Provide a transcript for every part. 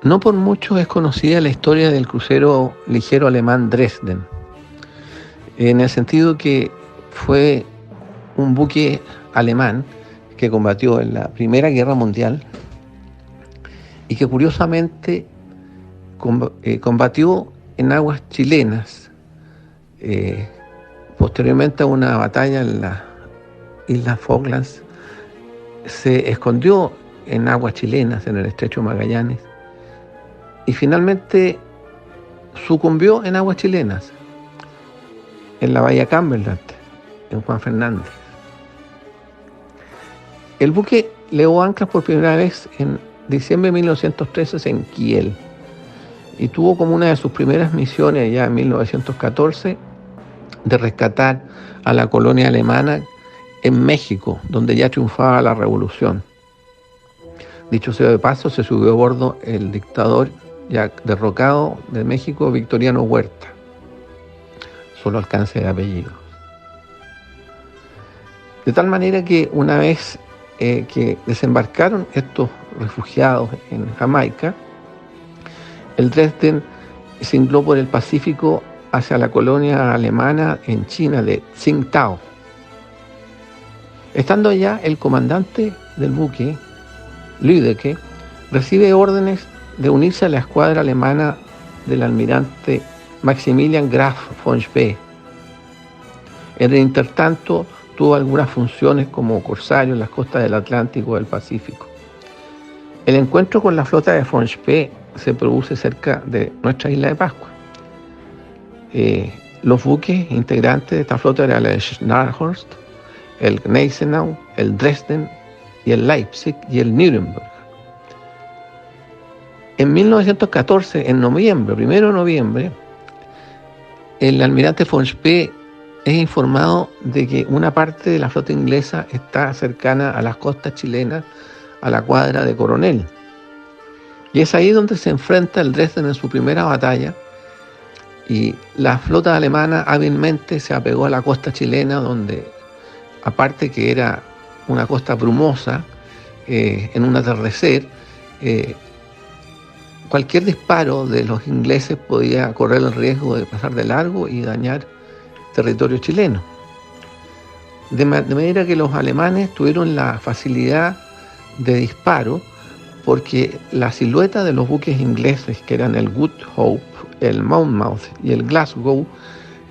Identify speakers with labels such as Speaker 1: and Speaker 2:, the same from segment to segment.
Speaker 1: No por mucho es conocida la historia del crucero ligero alemán Dresden, en el sentido que fue un buque alemán que combatió en la Primera Guerra Mundial y que curiosamente combatió en aguas chilenas, posteriormente a una batalla en las Islas Falklands, se escondió en aguas chilenas, en el estrecho de Magallanes, y finalmente sucumbió en aguas chilenas, en la bahía Cumberland, en Juan Fernández. El buque levó anclas por primera vez en diciembre de 1913 en Kiel y tuvo como una de sus primeras misiones ya en 1914 de rescatar a la colonia alemana en México, donde ya triunfaba la revolución. Dicho sea de paso, se subió a bordo el dictador ya derrocado de México, Victoriano Huerta, solo alcance de apellido. De tal manera que una vez que desembarcaron estos refugiados en Jamaica, el Dresden cingló por el Pacífico hacia la colonia alemana en China de Tsingtao. Estando allá, el comandante del buque, Lüdecke, recibe órdenes de unirse a la escuadra alemana del almirante Maximilian Graf von Spee. En el intertanto, tuvo algunas funciones como corsario en las costas del Atlántico y del Pacífico. El encuentro con la flota de von Spee se produce cerca de nuestra isla de Pascua. Los buques integrantes de esta flota eran el Scharnhorst, el Gneisenau, el Dresden y el Leipzig y el Nuremberg. En 1914, en noviembre, 1 de noviembre, el almirante von Spee es informado de que una parte de la flota inglesa está cercana a las costas chilenas, a la cuadra de Coronel. Y es ahí donde se enfrenta el Dresden en su primera batalla, y la flota alemana hábilmente se apegó a la costa chilena, donde, aparte que era una costa brumosa, en un atardecer, cualquier disparo de los ingleses podía correr el riesgo de pasar de largo y dañar territorio chileno. De manera que los alemanes tuvieron la facilidad de disparo porque la silueta de los buques ingleses, que eran el Good Hope, el Monmouth y el Glasgow,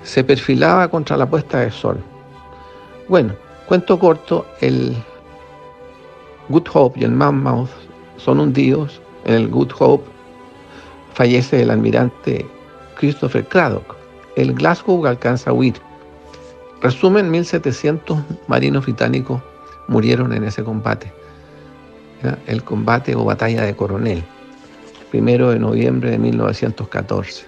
Speaker 1: se perfilaba contra la puesta de sol. Bueno, cuento corto, el Good Hope y el Monmouth son hundidos. En el Good Hope fallece el almirante Christopher Cradock. El Glasgow alcanza a huir. Resumen, 1.700 marinos británicos murieron en ese combate. El combate o batalla de Coronel, 1 de noviembre de 1914.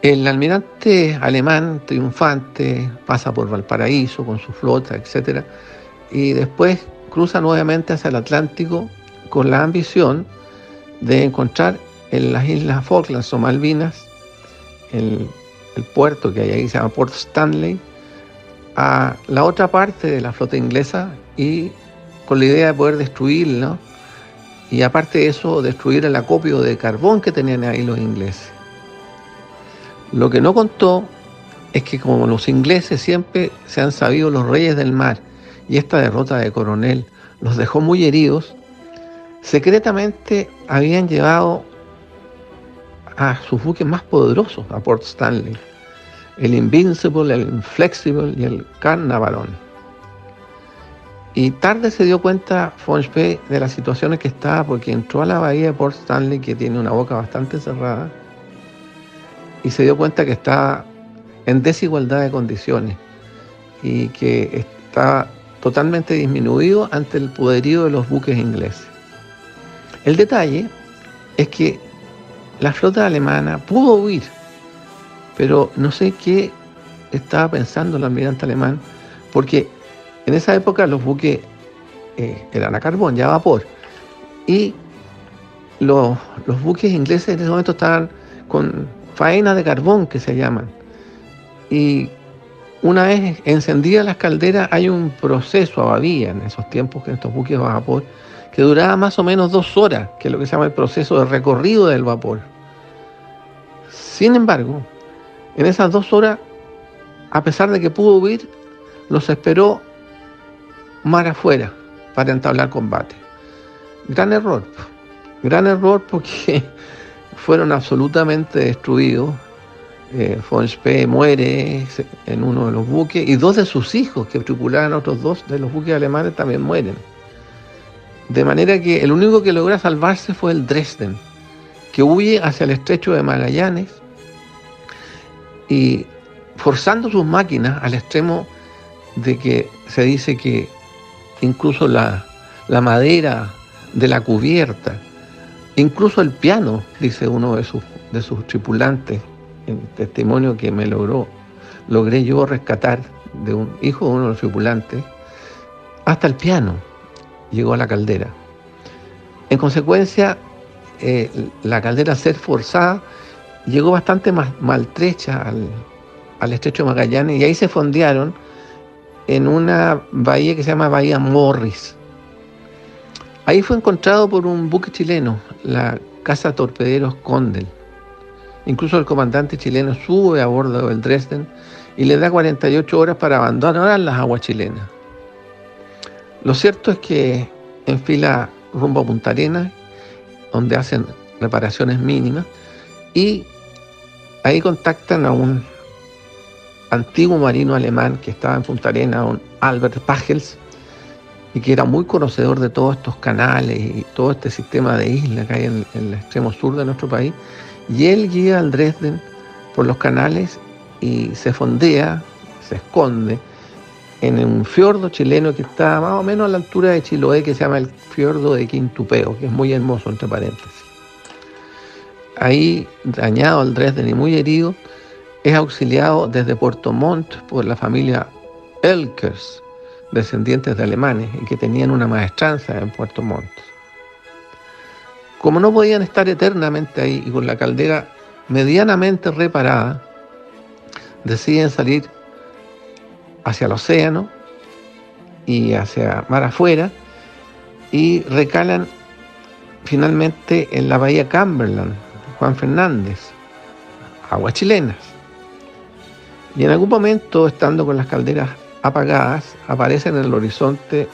Speaker 1: El almirante alemán triunfante pasa por Valparaíso con su flota, etc., y después cruza nuevamente hacia el Atlántico con la ambición de encontrar en las Islas Falklands o Malvinas, el puerto que hay ahí se llama Port Stanley, a la otra parte de la flota inglesa, y con la idea de poder destruirlo, y aparte de eso, destruir el acopio de carbón que tenían ahí los ingleses. Lo que no contó es que como los ingleses siempre se han sabido los reyes del mar, y esta derrota de Coronel los dejó muy heridos, secretamente habían llevado a sus buques más poderosos a Port Stanley, el Invincible, el Inflexible y el Carnarvon. Y tarde se dio cuenta von Spee de la situación en que estaba, porque entró a la bahía de Port Stanley, que tiene una boca bastante cerrada, y se dio cuenta que estaba en desigualdad de condiciones y que estaba totalmente disminuido ante el poderío de los buques ingleses. El detalle es que la flota alemana pudo huir, pero no sé qué estaba pensando el almirante alemán, porque en esa época los buques eran a carbón, ya a vapor, y los buques ingleses en ese momento estaban con faenas de carbón, que se llaman, y una vez encendidas las calderas hay un proceso, había en esos tiempos, que en estos buques a vapor, que duraba más o menos 2 horas, que es lo que se llama el proceso de recorrido del vapor. Sin embargo, en esas 2 horas, a pesar de que pudo huir, los esperó mar afuera para entablar combate. Gran error porque fueron absolutamente destruidos. Von Spee muere en uno de los buques y 2 de sus hijos que tripulaban otros 2 de los buques alemanes también mueren. De manera que el único que logra salvarse fue el Dresden, que huye hacia el estrecho de Magallanes y forzando sus máquinas al extremo de que se dice que incluso la madera de la cubierta, incluso el piano, dice uno de sus tripulantes, en testimonio que logré yo rescatar de un hijo de uno de los tripulantes, hasta el piano llegó a la caldera. En consecuencia, la caldera, al ser forzada, llegó bastante maltrecha al estrecho de Magallanes, y ahí se fondearon en una bahía que se llama Bahía Morris. Ahí fue encontrado por un buque chileno, la Casa Torpederos Condel. Incluso el comandante chileno sube a bordo del Dresden y le da 48 horas para abandonar las aguas chilenas. Lo cierto es que enfila rumbo a Punta Arenas, donde hacen reparaciones mínimas, y ahí contactan a un antiguo marino alemán que estaba en Punta Arenas, un Albert Pagels, y que era muy conocedor de todos estos canales y todo este sistema de islas que hay en el extremo sur de nuestro país. Y él guía al Dresden por los canales y se fondea, se esconde en un fiordo chileno que está más o menos a la altura de Chiloé, que se llama el fiordo de Quintupeo, que es muy hermoso, entre paréntesis. Ahí, dañado el Dresden y muy herido, es auxiliado desde Puerto Montt por la familia Elkers, descendientes de alemanes, y que tenían una maestranza en Puerto Montt. Como no podían estar eternamente ahí y con la caldera medianamente reparada, deciden salir hacia el océano y hacia mar afuera, y recalan finalmente en la bahía Cumberland, Juan Fernández, aguas chilenas. Y en algún momento, estando con las calderas apagadas, aparecen en el horizonte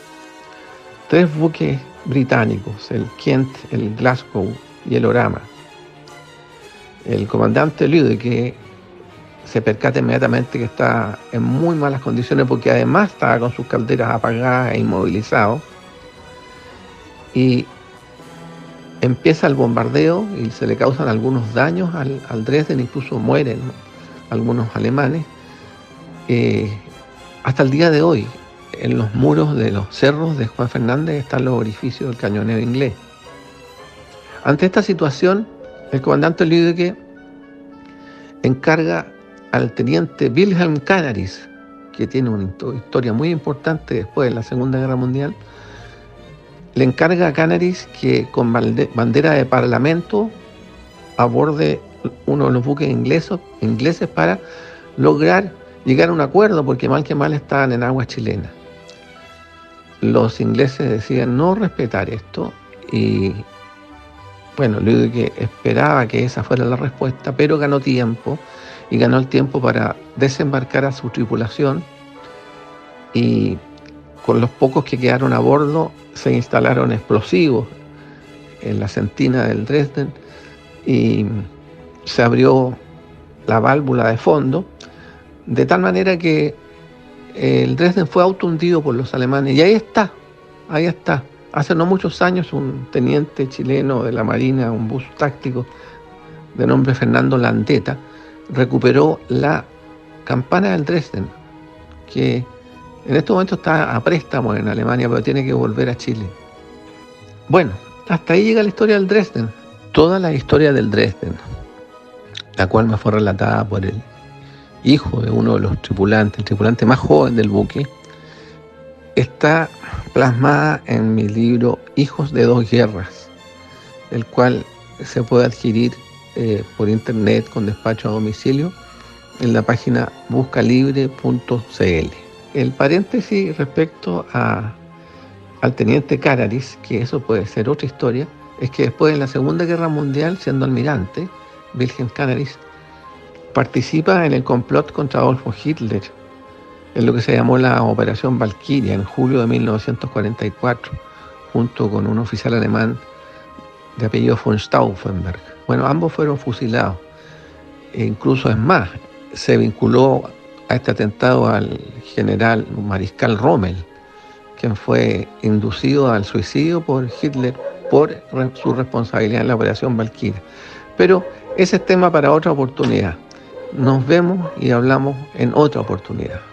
Speaker 1: 3 buques británicos, el Kent, el Glasgow y el Orama. El comandante Lüdecke se percata inmediatamente que está en muy malas condiciones, porque además estaba con sus calderas apagadas e inmovilizado, y empieza el bombardeo y se le causan algunos daños al Dresden, incluso mueren algunos alemanes. Hasta el día de hoy, en los muros de los cerros de Juan Fernández están los orificios del cañoneo inglés. Ante esta situación, el comandante Lüdecke encarga al teniente Wilhelm Canaris, que tiene una historia muy importante después de la Segunda Guerra Mundial, le encarga a Canaris que con bandera de parlamento aborde uno de los buques ingleses para lograr llegar a un acuerdo, porque mal que mal estaban en aguas chilenas. Los ingleses deciden no respetar esto, y bueno, Lüdecke esperaba que esa fuera la respuesta, pero ganó tiempo, y ganó el tiempo para desembarcar a su tripulación, y con los pocos que quedaron a bordo se instalaron explosivos en la sentina del Dresden, y se abrió la válvula de fondo, de tal manera que el Dresden fue autohundido por los alemanes. Y ahí está. Hace no muchos años, un teniente chileno de la Marina, un bus táctico de nombre Fernando Landeta, recuperó la campana del Dresden, que en este momento está a préstamo en Alemania, pero tiene que volver a Chile. Bueno, hasta ahí llega la historia del Dresden. Toda la historia del Dresden, la cual me fue relatada por el hijo de uno de los tripulantes, el tripulante más joven del buque, está plasmada en mi libro Hijos de dos Guerras, el cual se puede adquirir por internet con despacho a domicilio en la página buscalibre.cl. El paréntesis respecto a al teniente Canaris, que eso puede ser otra historia, es que después de la Segunda Guerra Mundial, siendo almirante, Wilhelm Canaris participa en el complot contra Adolfo Hitler, en lo que se llamó la Operación Valkyria, en julio de 1944, junto con un oficial alemán de apellido von Stauffenberg. Bueno, ambos fueron fusilados. E incluso es más, se vinculó a este atentado al general mariscal Rommel, quien fue inducido al suicidio por Hitler por su responsabilidad en la Operación Valkyria. Pero ese es tema para otra oportunidad. Nos vemos y hablamos en otra oportunidad.